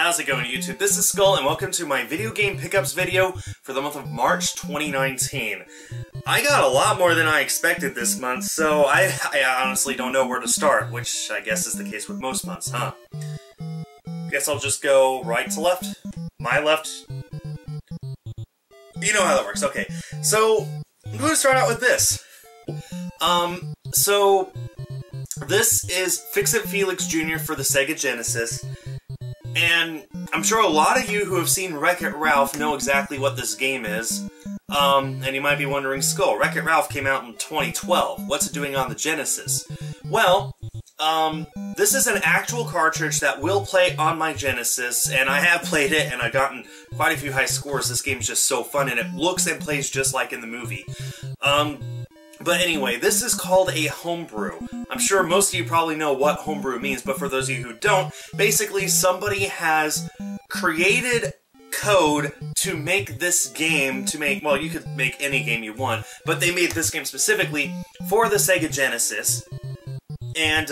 How's it going, YouTube? This is Skul, and welcome to my video game pickups video for the month of March 2019. I got a lot more than I expected this month, so I honestly don't know where to start, which I guess is the case with most months, huh? Guess I'll just go right to left. My left. You know how that works. Okay, so I'm going to start out with this. So this is Fix-It Felix Jr. for the Sega Genesis. And I'm sure a lot of you who have seen Wreck-It Ralph know exactly what this game is. And you might be wondering, Skul, Wreck-It Ralph came out in 2012. What's it doing on the Genesis? Well, this is an actual cartridge that will play on my Genesis, and I have played it, and I've gotten quite a few high scores. This game's just so fun, and it looks and plays just like in the movie. But anyway, this is called a homebrew. I'm sure most of you probably know what homebrew means, but for those of you who don't, basically somebody has created code to make this game, well, you could make any game you want, but they made this game specifically for the Sega Genesis, and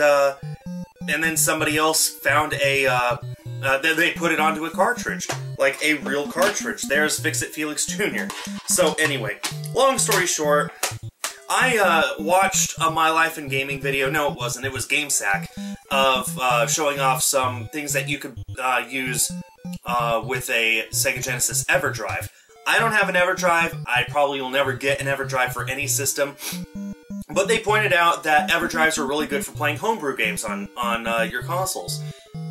then somebody else found a, they put it onto a cartridge, like a real cartridge. There's Fix-It Felix Jr. So anyway, long story short, I watched a My Life in Gaming video, no it wasn't, it was GameSack, of showing off some things that you could use with a Sega Genesis EverDrive. I don't have an EverDrive, I probably will never get an EverDrive for any system, but they pointed out that EverDrives are really good for playing homebrew games on your consoles.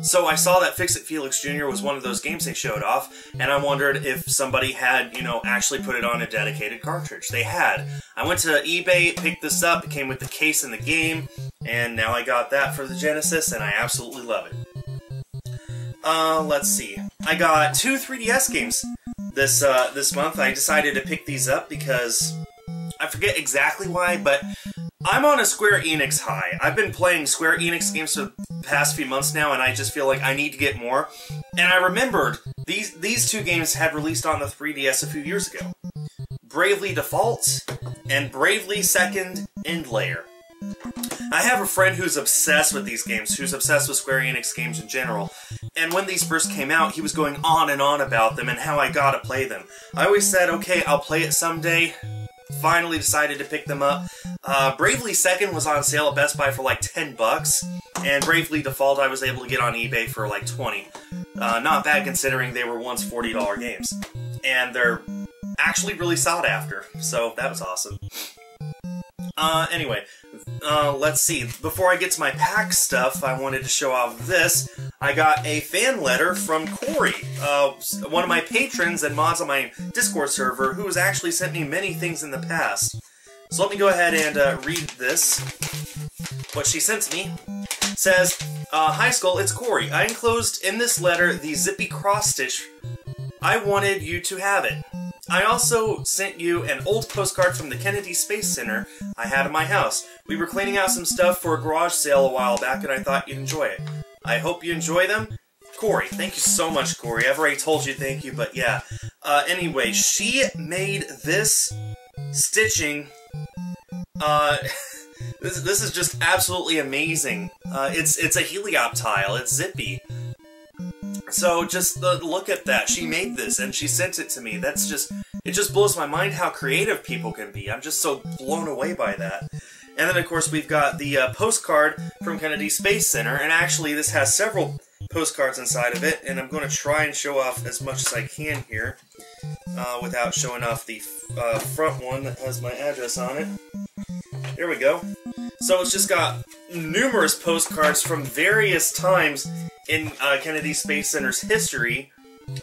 So I saw that Fix-It Felix Jr. was one of those games they showed off, and I wondered if somebody had, actually put it on a dedicated cartridge. They had. I went to eBay, picked this up, it came with the case and the game, and now I got that for the Genesis, and I absolutely love it. Let's see. I got 2 3DS games this month. I decided to pick these up because I forget exactly why, but I'm on a Square Enix high. I've been playing Square Enix games for the past few months now, and I just feel like I need to get more. And I remembered these 2 games had released on the 3DS a few years ago. Bravely Default and Bravely Second End Layer. I have a friend who's obsessed with these games, who's obsessed with Square Enix games in general, and when these first came out, he was going on and on about them and how I gotta play them. I always said, okay, I'll play it someday. Finally decided to pick them up. Bravely Second was on sale at Best Buy for like 10 bucks, and Bravely Default I was able to get on eBay for like 20. Not bad considering they were once $40 games. And they're actually really sought after, so that was awesome. Anyway, let's see. Before I get to my PAX stuff, I wanted to show off this. I got a fan letter from Corey, one of my patrons and mods on my Discord server, who has actually sent me many things in the past. So let me go ahead and read this. What she sent to me says, Hi Skul, it's Corey. I enclosed in this letter the zippy cross-stitch. I wanted you to have it. I also sent you an old postcard from the Kennedy Space Center I had in my house. We were cleaning out some stuff for a garage sale a while back, and I thought you'd enjoy it. I hope you enjoy them. Corey, thank you so much, Corey. I've already told you thank you, but yeah. Anyway, she made this stitching. This is just absolutely amazing. It's a helioptile. It's zippy. So just look at that. She made this and she sent it to me. That's just, it just blows my mind how creative people can be. I'm just so blown away by that. And then of course we've got the postcard from Kennedy Space Center, and actually this has several postcards inside of it, and I'm going to try and show off as much as I can here without showing off the front one that has my address on it. There we go. So it's just got numerous postcards from various times in Kennedy Space Center's history.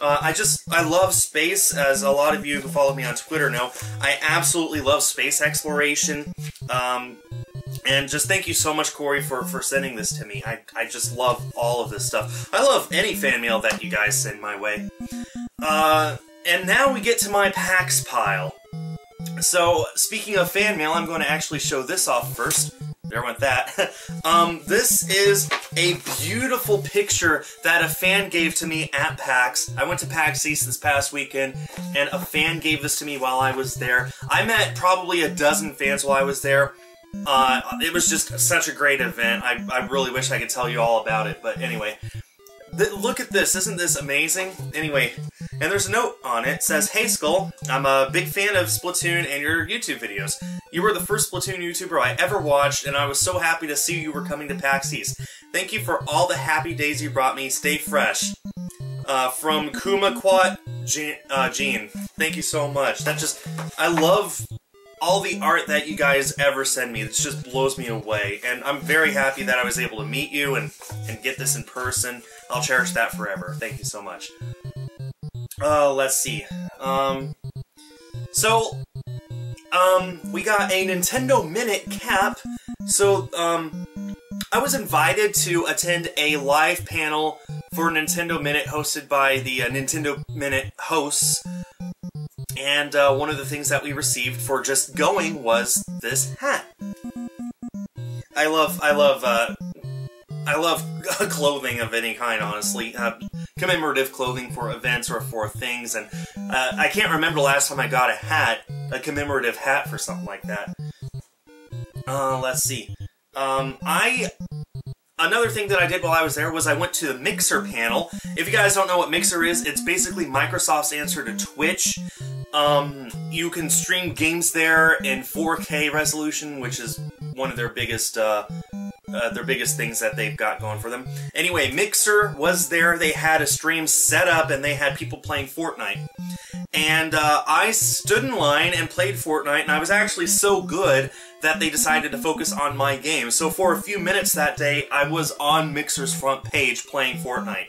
I love space, as a lot of you who follow me on Twitter know. I absolutely love space exploration. And just thank you so much, Corey, for sending this to me. I just love all of this stuff. I love any fan mail that you guys send my way. And now we get to my PAX pile. So, speaking of fan mail, I'm going to actually show this off first. There went that. This is a beautiful picture that a fan gave to me at PAX. I went to PAX East this past weekend, and a fan gave this to me while I was there. I met probably a dozen fans while I was there. It was just such a great event. I really wish I could tell you all about it, but anyway. Look at this, isn't this amazing? Anyway, and there's a note on it. It says, "Hey Skul, I'm a big fan of Splatoon and your YouTube videos. You were the first Splatoon YouTuber I ever watched, and I was so happy to see you were coming to PAX East. Thank you for all the happy days you brought me. Stay fresh." From Kumaquat Jean. Thank you so much. I love all the art that you guys ever send me. It just blows me away. And I'm very happy that I was able to meet you and get this in person. I'll cherish that forever. Thank you so much. Let's see. We got a Nintendo Minute cap. So, I was invited to attend a live panel for Nintendo Minute hosted by the Nintendo Minute hosts. And one of the things that we received for just going was this hat. I love clothing of any kind, honestly. Commemorative clothing for events or for things, and I can't remember the last time I got a commemorative hat for something like that. Let's see. Another thing that I did while I was there was I went to the Mixer panel. If you guys don't know what Mixer is, it's basically Microsoft's answer to Twitch. You can stream games there in 4K resolution, which is one of their biggest things that they've got going for them. Anyway, Mixer was there. They had a stream set up, and they had people playing Fortnite. And I stood in line and played Fortnite, and I was actually so good that they decided to focus on my game. So for a few minutes that day, I was on Mixer's front page playing Fortnite.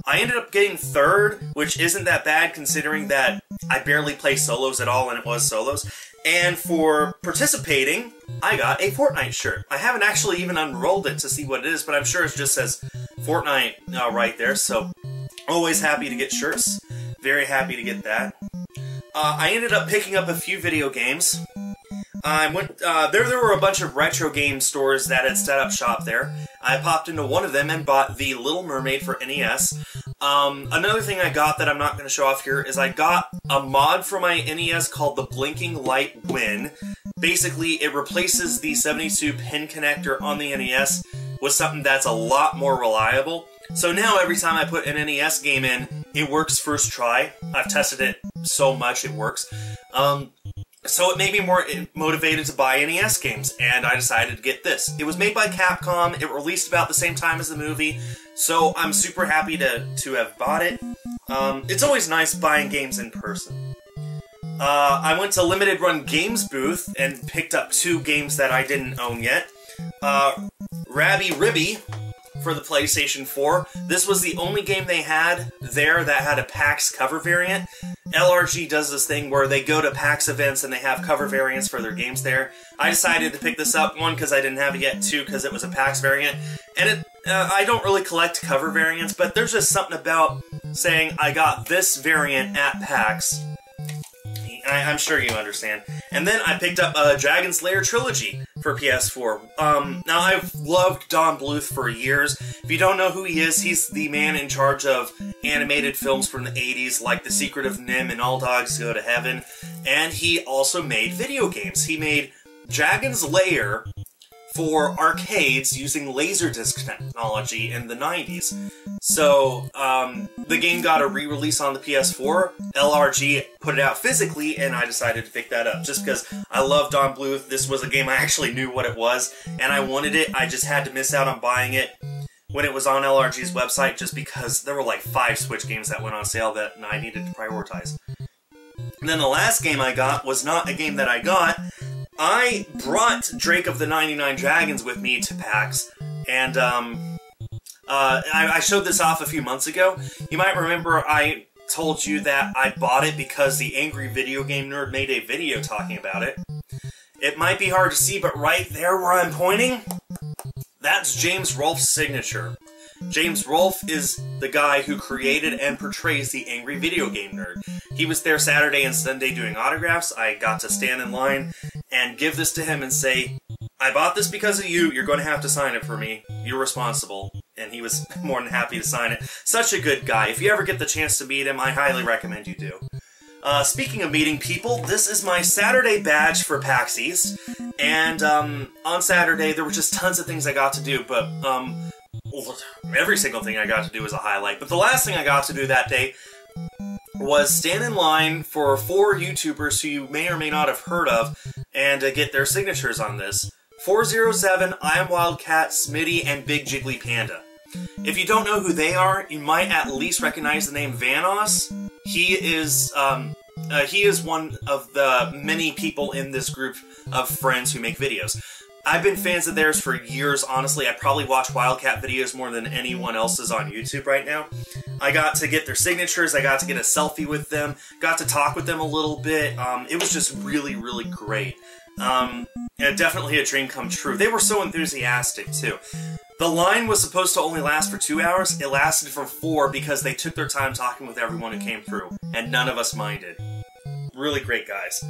I ended up getting third, which isn't that bad considering that I barely play solos at all, and it was solos. And for participating, I got a Fortnite shirt. I haven't actually even unrolled it to see what it is, but I'm sure it just says Fortnite right there, so always happy to get shirts. Very happy to get that. I ended up picking up a few video games. I went, there were a bunch of retro game stores that had set up shop there. I popped into one of them and bought The Little Mermaid for NES. Another thing I got that I'm not going to show off here is I got a mod for my NES called the Blinking Light Win. Basically, it replaces the 72-pin connector on the NES with something that's a lot more reliable. So now every time I put an NES game in, it works first try. I've tested it so much, it works. So it made me more motivated to buy NES games, and I decided to get this. It was made by Capcom, it released about the same time as the movie, so I'm super happy to have bought it. It's always nice buying games in person. I went to Limited Run Games booth and picked up 2 games that I didn't own yet. Rabby Ribby for the PlayStation 4. This was the only game they had there that had a PAX cover variant. LRG does this thing where they go to PAX events and they have cover variants for their games there. I decided to pick this up, 1, because I didn't have it yet, 2, because it was a PAX variant. And I don't really collect cover variants, but there's just something about saying I got this variant at PAX. I'm sure you understand. And then I picked up a Dragon's Lair trilogy for PS4. Now, I've loved Don Bluth for years. If you don't know who he is, he's the man in charge of animated films from the 80s, like The Secret of Nim and All Dogs Go to Heaven. And he also made video games. He made Dragon's Lair for arcades using Laserdisc technology in the 90s. So, the game got a re-release on the PS4, LRG put it out physically, and I decided to pick that up. Just because I love Don Bluth, this was a game I actually knew what it was, and I wanted it, I just had to miss out on buying it when it was on LRG's website, just because there were like 5 Switch games that went on sale that I needed to prioritize. And then the last game I got was not a game that I got. I brought Drake of the 99 Dragons with me to PAX, and I showed this off a few months ago. You might remember I told you that I bought it because the Angry Video Game Nerd made a video talking about it. It might be hard to see, but right there where I'm pointing, that's James Rolfe's signature. James Rolfe is the guy who created and portrays the Angry Video Game Nerd. He was there Saturday and Sunday doing autographs. I got to stand in line and give this to him and say, I bought this because of you, you're going to have to sign it for me, you're responsible. And he was more than happy to sign it. Such a good guy. If you ever get the chance to meet him, I highly recommend you do. Speaking of meeting people, this is my Saturday badge for PAX East. And on Saturday, there were just tons of things I got to do, but every single thing I got to do was a highlight. But the last thing I got to do that day was stand in line for 4 YouTubers who you may or may not have heard of and get their signatures on this. 407, I Am Wildcat, Smitty, and Big Jiggly Panda. If you don't know who they are, you might at least recognize the name Vanoss. He is one of the many people in this group of friends who make videos. I've been fans of theirs for years, honestly. I probably watch Wildcat videos more than anyone else's on YouTube right now. I got to get their signatures, I got to get a selfie with them, got to talk with them a little bit. It was just really, really great. Definitely a dream come true. They were so enthusiastic, too. The line was supposed to only last for 2 hours. It lasted for 4 because they took their time talking with everyone who came through, and none of us minded. Really great guys.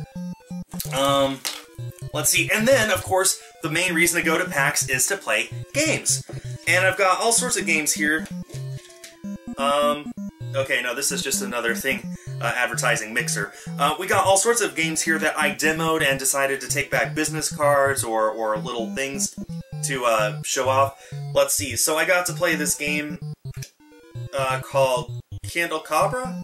Let's see. And then, of course, the main reason to go to PAX is to play games. And I've got all sorts of games here. Okay, no, this is just another thing, advertising Mixer. We got all sorts of games here that I demoed and decided to take back business cards or little things to show off. Let's see. So I got to play this game called Candle Cabra?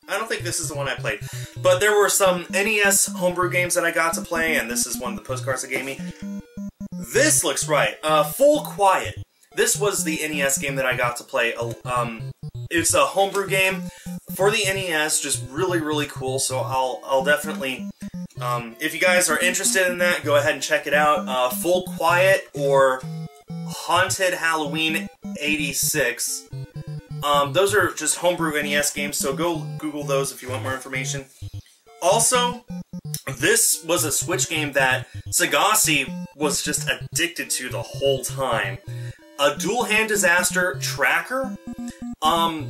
I don't think this is the one I played. But there were some NES homebrew games that I got to play, and this is one of the postcards they gave me. This looks right. Full Quiet. This was the NES game that I got to play. It's a homebrew game for the NES, just really, really cool. So I'll definitely, if you guys are interested in that, go ahead and check it out. Full Quiet or Haunted Halloween 86. Those are just homebrew NES games, so go Google those if you want more information. Also, this was a Switch game that Sagasi was just addicted to the whole time. A Dual Hand Disaster Tracker.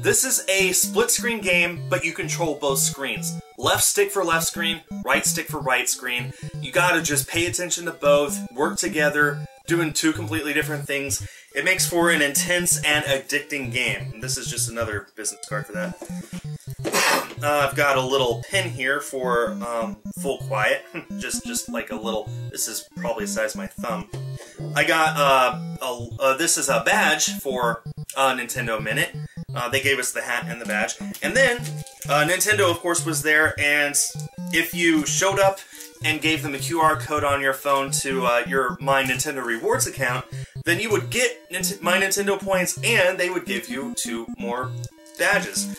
This is a split-screen game, but you control both screens. Left stick for left screen, right stick for right screen. You gotta just pay attention to both, work together, doing 2 completely different things. It makes for an intense and addicting game. And this is just another business card for that. I've got a little pin here for Full Quiet. just like a little, this is probably the size of my thumb. I got, this is a badge for Nintendo Minute. They gave us the hat and the badge. And then, Nintendo, of course, was there, and if you showed up and gave them a QR code on your phone to your My Nintendo Rewards account, then you would get My Nintendo points, and they would give you 2 more badges.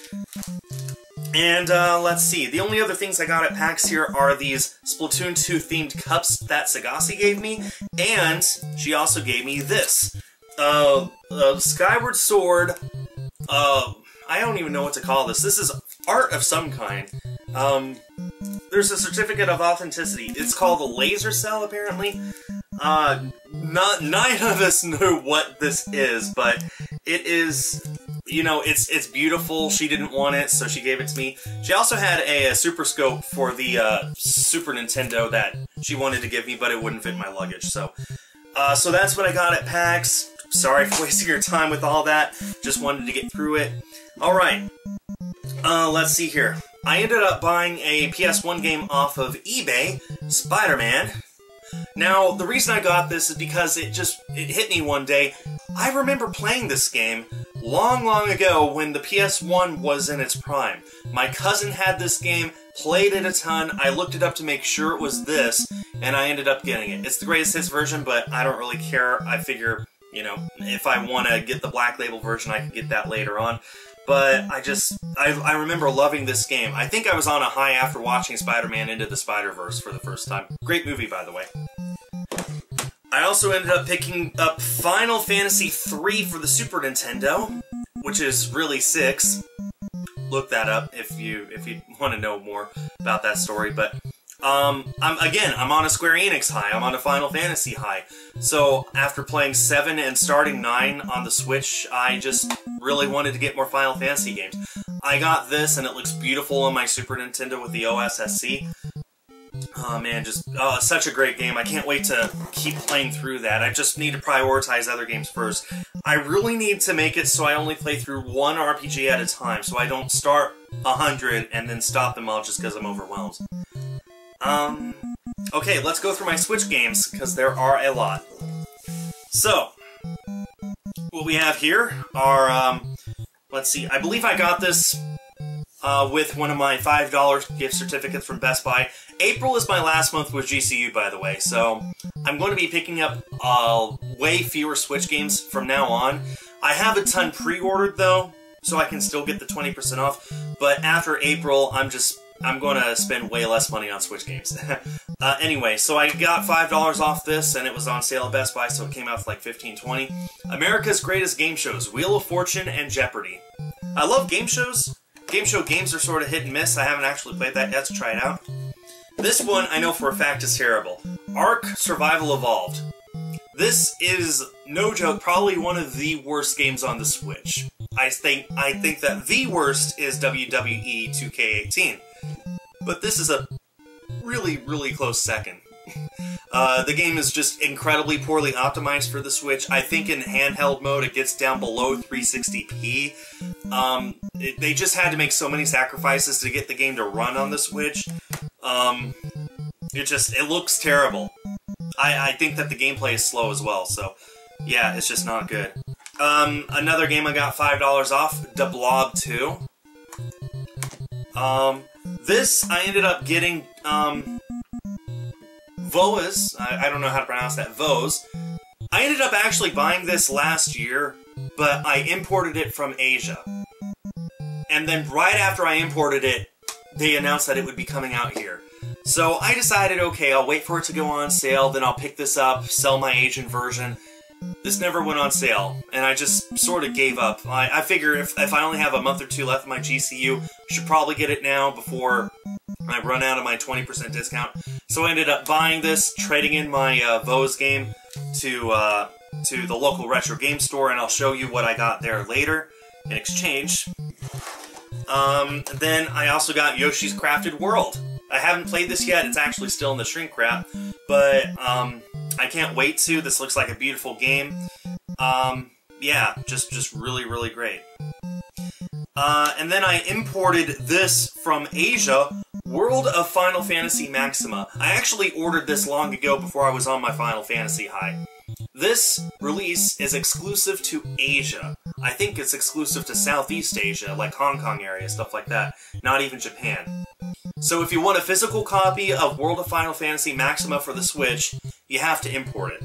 And, let's see, the only other things I got at PAX here are these Splatoon 2 themed cups that Sagasi gave me, and she also gave me this. Skyward Sword, I don't even know what to call this. This is art of some kind. There's a certificate of authenticity. It's called a laser cell, apparently. None of us know what this is, but it is, you know, it's beautiful. She didn't want it, so she gave it to me. She also had a Super Scope for the Super Nintendo that she wanted to give me, but it wouldn't fit in my luggage, so that's what I got at PAX. Sorry for wasting your time with all that. Just wanted to get through it. Alright. Let's see here. I ended up buying a PS1 game off of eBay, Spider-Man. Now, the reason I got this is because it hit me one day. I remember playing this game long, long ago when the PS1 was in its prime. My cousin had this game, played it a ton, I looked it up to make sure it was this, and I ended up getting it. It's the greatest hits version, but I don't really care. I figure, you know, if I want to get the Black Label version, I can get that later on. But I remember loving this game. I think I was on a high after watching Spider-Man Into the Spider-Verse for the first time. Great movie, by the way. I also ended up picking up Final Fantasy III for the Super Nintendo, which is really 6. Look that up if you want to know more about that story. But I'm on a Square Enix high. I'm on a Final Fantasy high. So after playing 7 and starting 9 on the Switch, I just really wanted to get more Final Fantasy games. I got this, and it looks beautiful on my Super Nintendo with the OSSC. Oh man, such a great game. I can't wait to keep playing through that. I just need to prioritize other games first. I really need to make it so I only play through one RPG at a time, so I don't start 100 and then stop them all just because I'm overwhelmed. Okay, let's go through my Switch games, because there are a lot. So, what we have here are, let's see, I believe I got this with one of my $5 gift certificates from Best Buy. April is my last month with GCU, by the way, so I'm going to be picking up way fewer Switch games from now on. I have a ton pre-ordered, though, so I can still get the 20% off, but after April, I'm going to spend way less money on Switch games. Anyway, so I got $5 off this, and it was on sale at Best Buy, so it came out for like $15-20. America's Greatest Game Shows, Wheel of Fortune and Jeopardy! I love game shows. Game show games are sort of hit and miss. I haven't actually played that yet, so try it out. This one, I know for a fact, is terrible. Ark Survival Evolved. This is, no joke, probably one of the worst games on the Switch. I think that the worst is WWE 2K18. But this is a really, really close second. The game is just incredibly poorly optimized for the Switch. I think in handheld mode it gets down below 360p. They just had to make so many sacrifices to get the game to run on the Switch. It looks terrible. I think that the gameplay is slow as well, so yeah, it's just not good. Another game I got $5 off, The Blob 2. This I ended up getting, Voas, I don't know how to pronounce that, Vos. I ended up actually buying this last year, but I imported it from Asia. And then right after I imported it, they announced that it would be coming out here. So I decided, okay, I'll wait for it to go on sale, then I'll pick this up, sell my Asian version. This never went on sale, and I just sort of gave up. I figure if I only have a month or two left in my GCU, I should probably get it now before I run out of my 20% discount. So I ended up buying this, trading in my Vos game to the local retro game store, and I'll show you what I got there later in exchange. Then I also got Yoshi's Crafted World. I haven't played this yet, it's actually still in the shrink wrap, but I can't wait to. This looks like a beautiful game. Yeah, just really, really great. And then I imported this from Asia, World of Final Fantasy Maxima. I actually ordered this long ago before I was on my Final Fantasy high. This release is exclusive to Asia. I think it's exclusive to Southeast Asia, like Hong Kong area, stuff like that. Not even Japan. So if you want a physical copy of World of Final Fantasy Maxima for the Switch, you have to import it.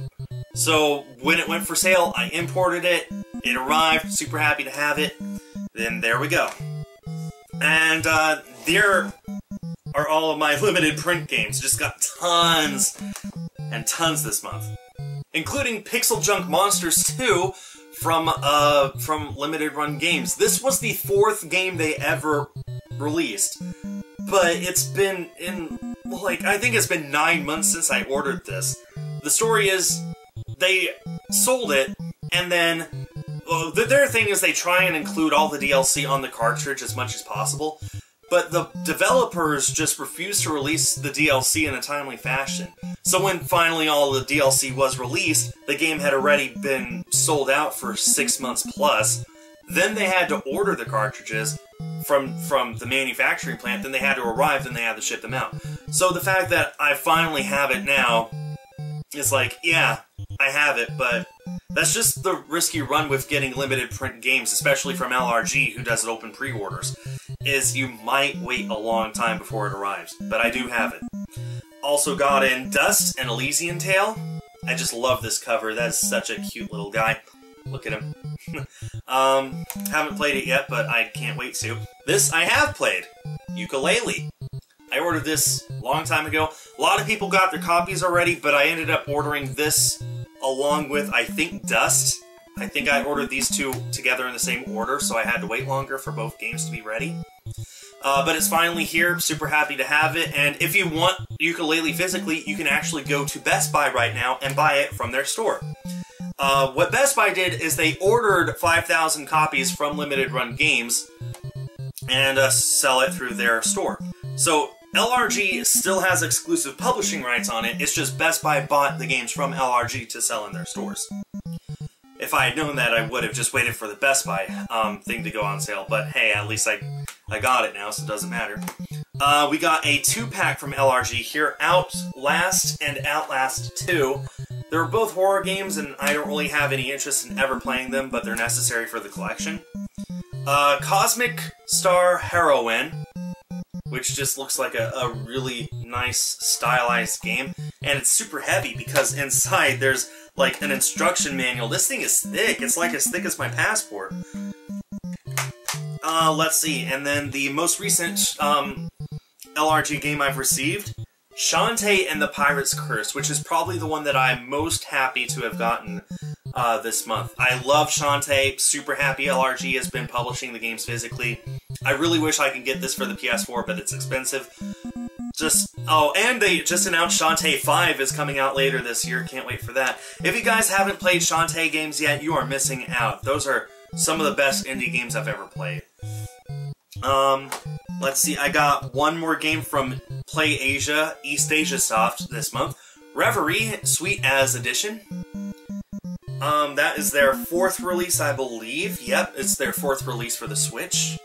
So when it went for sale, I imported it. It arrived, super happy to have it. Then there we go. And there are all of my limited print games. Just got tons and tons this month. Including Pixel Junk Monsters 2 from Limited Run Games. This was the 4th game they ever released. But it's been I think it's been 9 months since I ordered this. The story is, they sold it, and then, their thing is they try and include all the DLC on the cartridge as much as possible, but the developers just refuse to release the DLC in a timely fashion. So when finally all the DLC was released, the game had already been sold out for 6 months plus. Then they had to order the cartridges from the manufacturing plant, then they had to arrive, then they had to ship them out. So the fact that I finally have it now, it's like, yeah, I have it, but that's just the risky run with getting limited print games, especially from LRG, who does open pre-orders, is you might wait a long time before it arrives. But I do have it. Also got in Dust and Elysian Tale. I just love this cover. That is such a cute little guy. Look at him. Haven't played it yet, but I can't wait to. This I have played. Yooka-Laylee. I ordered this a long time ago. A lot of people got their copies already, but I ended up ordering this along with, I think, Dust. I think I ordered these two together in the same order, so I had to wait longer for both games to be ready. But it's finally here. Super happy to have it. And if you want Yooka-Laylee physically, you can actually go to Best Buy right now and buy it from their store. What Best Buy did is they ordered 5,000 copies from Limited Run Games and sell it through their store. So LRG still has exclusive publishing rights on it, it's just Best Buy bought the games from LRG to sell in their stores. If I had known that, I would have just waited for the Best Buy thing to go on sale, but hey, at least I got it now, so it doesn't matter. We got a 2-pack from LRG here, Outlast and Outlast 2. They're both horror games, and I don't really have any interest in ever playing them, but they're necessary for the collection. Cosmic Star Heroine, which just looks like a really nice, stylized game. And it's super heavy, because inside there's, like, an instruction manual. This thing is thick. It's like as thick as my passport. Let's see. And then the most recent, LRG game I've received, Shantae and the Pirate's Curse, which is probably the one that I'm most happy to have gotten this month. I love Shantae, super happy LRG has been publishing the games physically. I really wish I could get this for the PS4, but it's expensive. And they just announced Shantae 5 is coming out later this year, can't wait for that. If you guys haven't played Shantae games yet, you are missing out. Those are some of the best indie games I've ever played. Let's see, I got one more game from Play Asia, East Asia Soft this month. Reverie, Sweet As Edition. That is their 4th release, I believe. Yep, it's their 4th release for the Switch.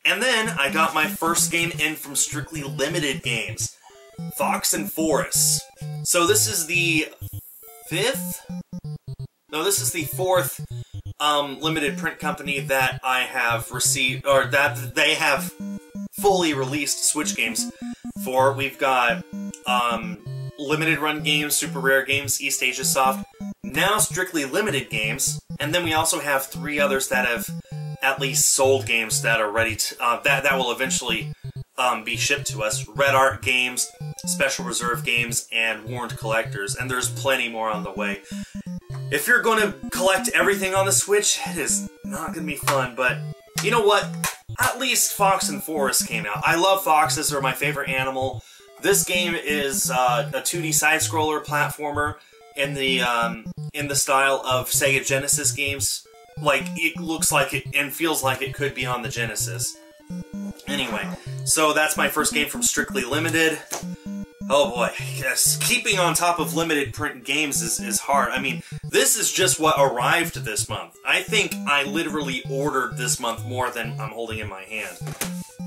And then I got my first game in from Strictly Limited Games, Fox and Forest. So this is the 5th? No, this is the 4th limited print company that I have received, or that they have fully released Switch games for. We've got Limited Run Games, Super Rare Games, East Asia Soft, now Strictly Limited Games, and then we also have 3 others that have at least sold games that are ready to, that will eventually be shipped to us. Red Art Games, Special Reserve Games, and Warned Collectors, and there's plenty more on the way. If you're going to collect everything on the Switch, it is not going to be fun, but you know what? At least Fox and Forest came out. I love foxes, they're my favorite animal. This game is a 2D side-scroller platformer in the style of Sega Genesis games. Like, it looks like it and feels like it could be on the Genesis. Anyway, so that's my first game from Strictly Limited. Oh boy, yes, keeping on top of limited print games is hard. I mean, this is just what arrived this month. I think I literally ordered this month more than I'm holding in my hand.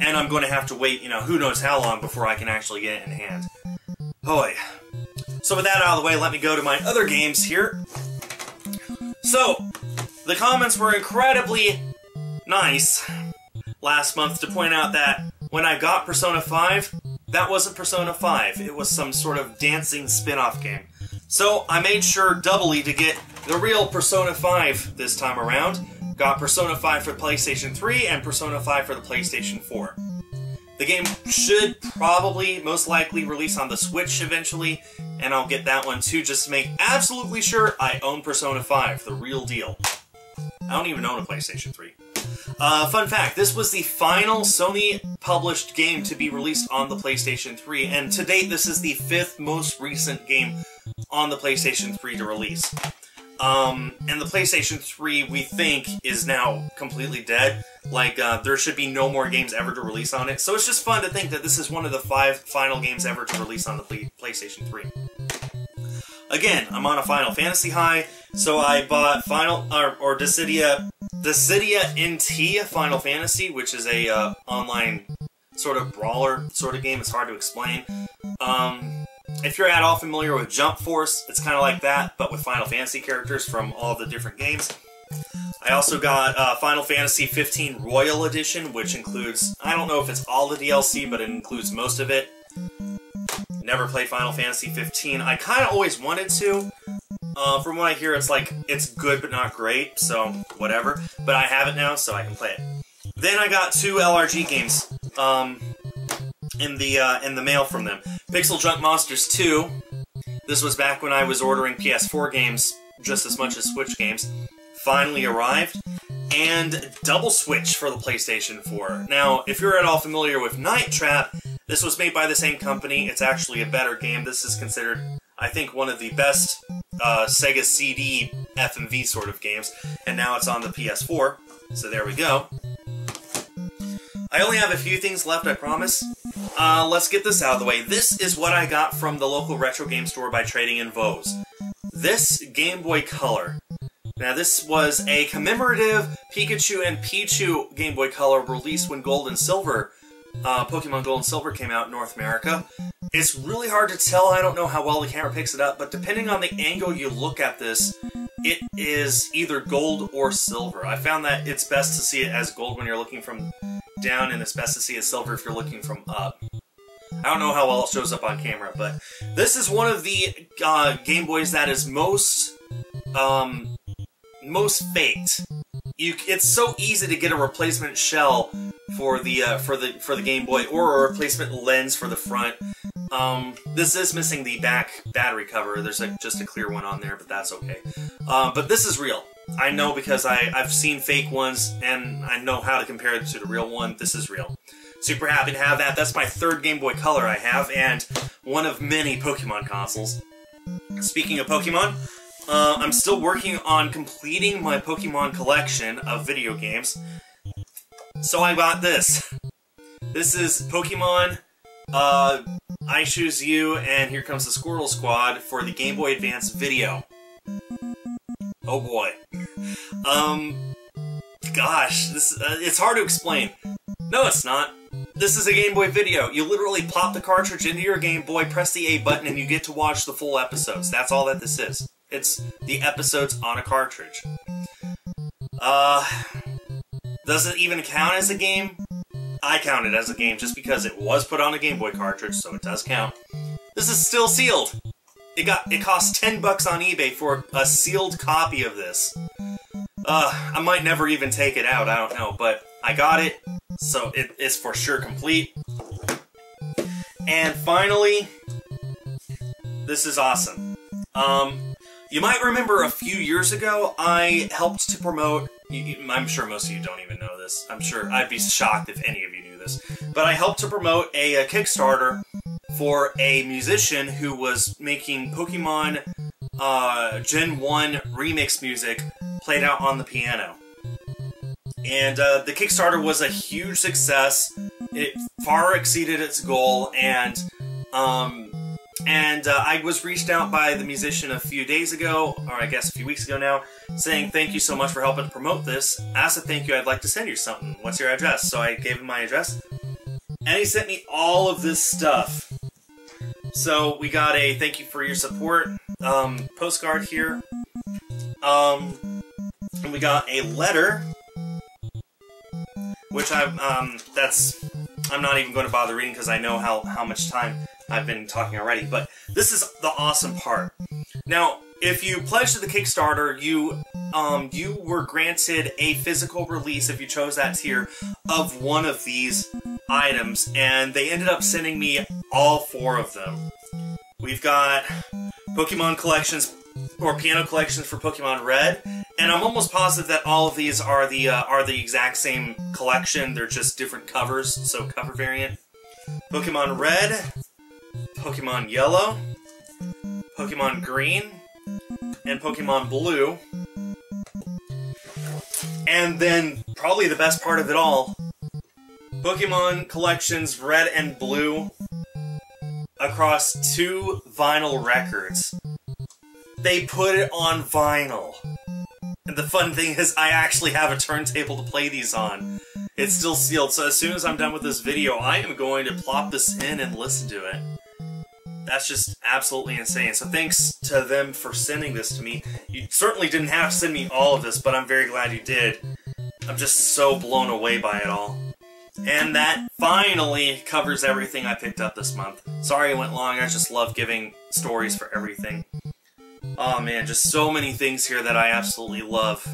And I'm going to have to wait, you know, who knows how long before I can actually get it in hand. Boy. So with that out of the way, let me go to my other games here. So, the comments were incredibly nice last month to point out that when I got Persona 5, that wasn't Persona 5. It was some sort of dancing spin-off game. So I made sure doubly to get the real Persona 5 this time around. Got Persona 5 for the PlayStation 3 and Persona 5 for the PlayStation 4. The game should probably, most likely, release on the Switch eventually, and I'll get that one too, just to make absolutely sure I own Persona 5, the real deal. I don't even own a PlayStation 3. Fun fact, this was the final Sony-published game to be released on the PlayStation 3, and to date, this is the 5th most recent game on the PlayStation 3 to release. And the PlayStation 3, we think, is now completely dead. Like, there should be no more games ever to release on it, so it's just fun to think that this is one of the 5 final games ever to release on the PlayStation 3. Again, I'm on a Final Fantasy high, so I bought Dissidia NT Final Fantasy, which is a online sort of brawler sort of game. It's hard to explain. If you're at all familiar with Jump Force, it's kind of like that, but with Final Fantasy characters from all the different games. I also got Final Fantasy 15 Royal Edition, which includes, I don't know if it's all the DLC, but it includes most of it. Never played Final Fantasy 15. I kind of always wanted to. From what I hear, it's like, it's good but not great, so whatever. But I have it now, so I can play it. Then I got 2 LRG games in the mail from them. Pixel Junk Monsters 2. This was back when I was ordering PS4 games just as much as Switch games. Finally arrived. And Double Switch for the PlayStation 4. Now, if you're at all familiar with Night Trap, this was made by the same company. It's actually a better game. This is considered, I think, one of the best Sega CD FMV sort of games. And now it's on the PS4. So there we go. I only have a few things left, I promise. Let's get this out of the way. This is what I got from the local retro game store by trading in Vos. This Game Boy Color. Now, this was a commemorative Pikachu and Pichu Game Boy Color released when Gold and Silver Pokemon Gold and Silver came out in North America. It's really hard to tell. I don't know how well the camera picks it up, but depending on the angle you look at this, it is either gold or silver. I found that it's best to see it as gold when you're looking from down, and it's best to see it as silver if you're looking from up. I don't know how well it shows up on camera, but this is one of the Game Boys that is most faked. It's so easy to get a replacement shell for the Game Boy, or a replacement lens for the front. This is missing the back battery cover. There's just a clear one on there, but that's okay. But this is real. I know because I've seen fake ones, and I know how to compare it to the real one. This is real. Super happy to have that. That's my third Game Boy Color I have, and one of many Pokemon consoles. Speaking of Pokemon, I'm still working on completing my Pokemon collection of video games. So I got this. This is Pokemon I Choose You, and Here Comes the Squirtle Squad for the Game Boy Advance Video. Oh boy. Gosh, it's hard to explain. No, it's not. This is a Game Boy Video. You literally pop the cartridge into your Game Boy, press the A button, and you get to watch the full episodes. That's all that this is. It's the episodes on a cartridge. Does it even count as a game? I count it as a game just because it was put on a Game Boy cartridge, so it does count. This is still sealed. It cost $10 on eBay for a sealed copy of this. I might never even take it out, I don't know, but I got it, so it is for sure complete. And finally, this is awesome. You might remember a few years ago, I helped to promote, I'm sure most of you don't even know this, I'm sure I'd be shocked if any of you knew this, but I helped to promote a Kickstarter for a musician who was making Pokemon Gen 1 remix music played out on the piano. And the Kickstarter was a huge success. It far exceeded its goal, and I was reached out by the musician a few days ago, or I guess a few weeks ago now, saying thank you so much for helping to promote this. As a thank you, I'd like to send you something. What's your address? So I gave him my address, and he sent me all of this stuff. So we got a thank you for your support postcard here. And we got a letter, which I'm not even going to bother reading because I know how much time I've been talking already. But this is the awesome part. Now, if you pledge to the Kickstarter, you were granted a physical release, if you chose that tier, of one of these items, and they ended up sending me all 4 of them. We've got Pokemon collections, or piano collections for Pokemon Red, and I'm almost positive that all of these are the exact same collection. They're just different covers, so cover variant. Pokemon Red, Pokemon Yellow, Pokemon Green, and Pokemon Blue. And then, probably the best part of it all, Pokemon collections Red and Blue across 2 vinyl records. They put it on vinyl. And the fun thing is, I actually have a turntable to play these on. It's still sealed, so as soon as I'm done with this video, I am going to plop this in and listen to it. That's just absolutely insane. So thanks to them for sending this to me. You certainly didn't have to send me all of this, but I'm very glad you did. I'm just so blown away by it all. And that finally covers everything I picked up this month. Sorry it went long, I just love giving stories for everything. Oh man, just so many things here that I absolutely love.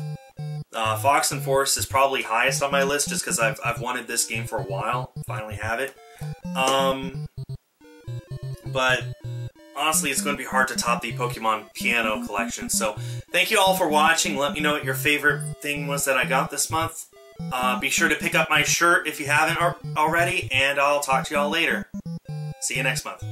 Fox and Forest is probably highest on my list just because I've wanted this game for a while. Finally have it. But honestly, it's going to be hard to top the Pokemon Piano collection. So thank you all for watching. Let me know what your favorite thing was that I got this month. Be sure to pick up my shirt if you haven't already, and I'll talk to y'all later. See you next month.